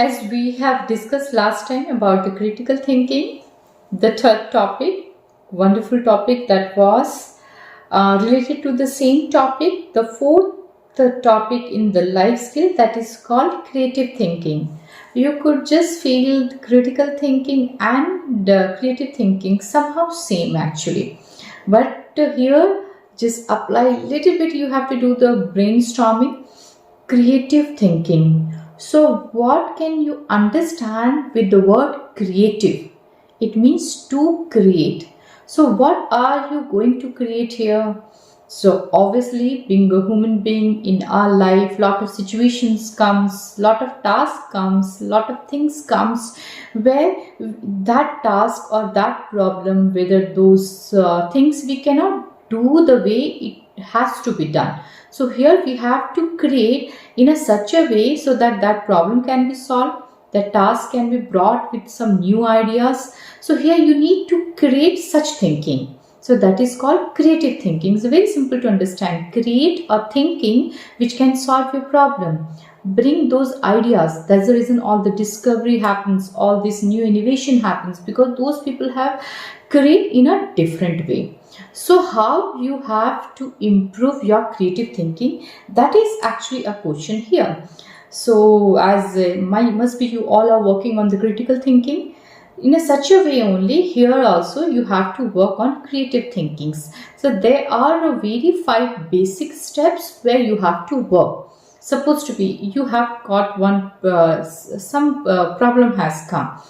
As we have discussed last time about the critical thinking, the third topic, wonderful topic that was related to the same topic, the fourth topic in the life skill that is called creative thinking. You could just feel critical thinking and creative thinking somehow same actually. But here just apply little bit, you have to do the brainstorming, creative thinking. So, what can you understand with the word creative? It means to create. So, what are you going to create here? So, obviously, being a human being in our life, lot of situations comes, lot of tasks comes, lot of things comes, where that task or that problem, whether those things we cannot do the way it has to be done. So here we have to create in a such a way so that that problem can be solved, the task can be brought with some new ideas. So here you need to create such thinking. So that is called creative thinking. It's very simple to understand. Create a thinking which can solve your problem. Bring those ideas. That's the reason all the discovery happens, all this new innovation happens, because those people have create in a different way. So how you have to improve your creative thinking, that is actually a question here. So as must be you all are working on the critical thinking in a such a way only, here also you have to work on creative thinkings. So there are a very 5 basic steps where you have to work. Supposed to be you have got one some problem has come,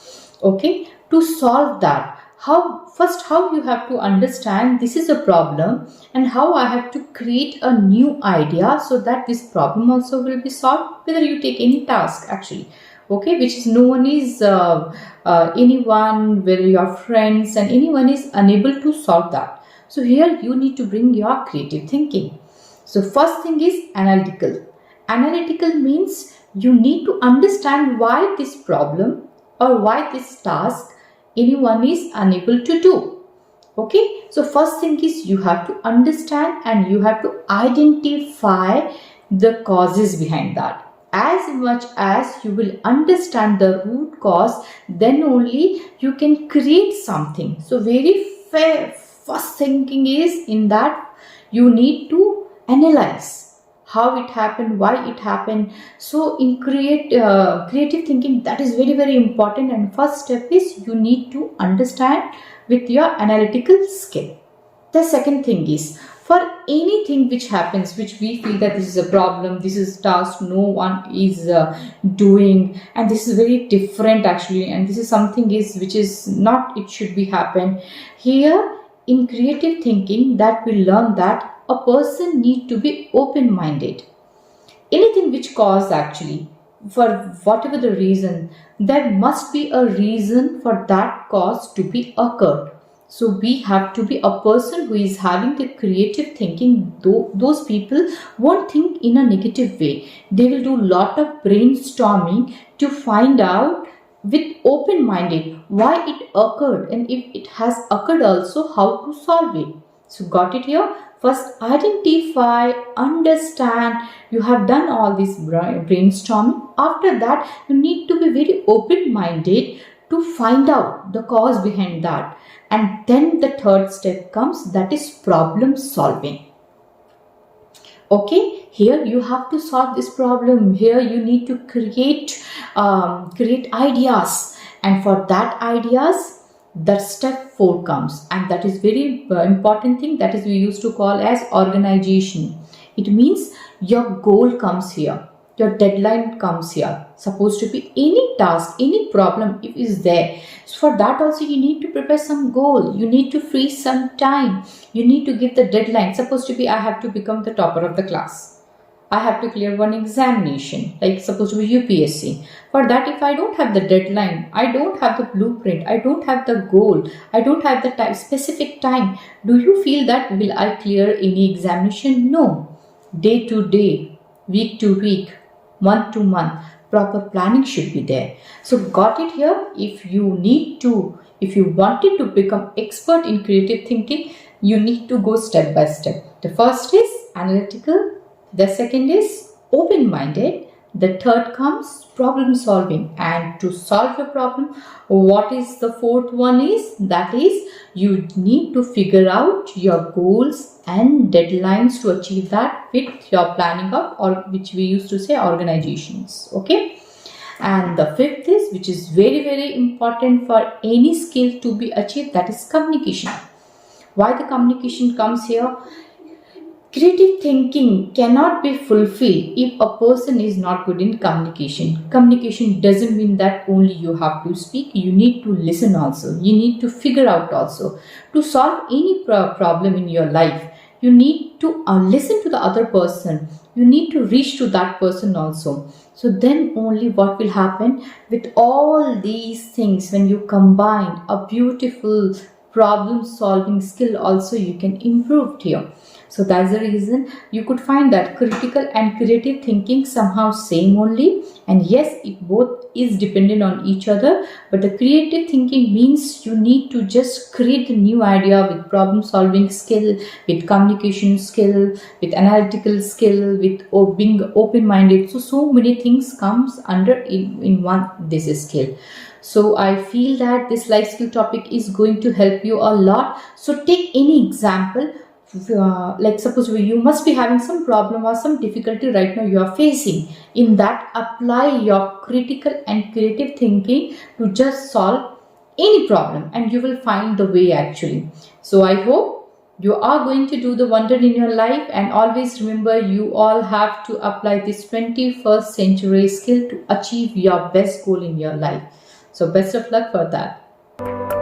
okay, to solve that. How you have to understand this is a problem and how I have to create a new idea so that this problem also will be solved, whether you take any task actually, okay, which is no one is anyone, whether your friends and anyone is unable to solve that. So here you need to bring your creative thinking. So first thing is analytical. Analytical means you need to understand why this problem or why this task anyone is unable to do. Okay, so first thing is you have to understand and you have to identify the causes behind that. As much as you will understand the root cause, then only you can create something. So very first thinking is in that you need to analyze how it happened, why it happened. So in creative thinking, that is very, very important. And first step is you need to understand with your analytical skill. The second thing is, for anything which happens, which we feel that this is a problem, this is task no one is doing, and this is very different actually, and this is something is which is not, it should be happen. Here in creative thinking, that we learn that a person need to be open-minded. Anything which cause actually, for whatever the reason, there must be a reason for that cause to be occurred. So we have to be a person who is having the creative thinking. Those people won't think in a negative way. They will do lot of brainstorming to find out with open-minded why it occurred, and if it has occurred also how to solve it. So got it here? First identify, understand, you have done all this brainstorming. After that you need to be very open-minded to find out the cause behind that. And then the third step comes, that is problem solving. Okay, here you have to solve this problem. Here you need to create ideas, and for that ideas, that step 4 comes, and that is very important thing, that is we used to call as organization. It means your goal comes here, your deadline comes here. Supposed to be any task, any problem if is there. So for that also you need to prepare some goal, you need to free some time, you need to give the deadline. Supposed to be I have to become the topper of the class, I have to clear one examination, like supposed to be UPSC. For that, if I don't have the deadline, I don't have the blueprint, I don't have the goal, I don't have the specific time, do you feel that will I clear any examination? No. Day to day, week to week, month to month, proper planning should be there. So got it here? If you wanted to become expert in creative thinking, you need to go step by step. The first is analytical. The second is open-minded. The third comes problem solving, and to solve a problem, what is the fourth one is, that is, you need to figure out your goals and deadlines to achieve that with your planning of, or which we used to say, organizations. Okay. And the fifth is, which is very, very important for any skill to be achieved, that is communication. Why the communication comes here? Creative thinking cannot be fulfilled if a person is not good in communication. Communication doesn't mean that only you have to speak, you need to listen also. You need to figure out also. To solve any problem in your life, you need to listen to the other person. You need to reach to that person also. So then only what will happen with all these things, when you combine a beautiful problem solving skill also, you can improve here. So that's the reason you could find that critical and creative thinking somehow same only. And yes, it both is dependent on each other. But the creative thinking means you need to just create a new idea with problem solving skill, with communication skill, with analytical skill, with being open minded. So many things comes under in one this skill. So I feel that this life skill topic is going to help you a lot. So take any example. Like suppose you must be having some problem or some difficulty right now you are facing. In that, apply your critical and creative thinking to just solve any problem, and you will find the way actually. So I hope you are going to do the wonder in your life, and always remember, you all have to apply this 21st century skill to achieve your best goal in your life. So best of luck for that.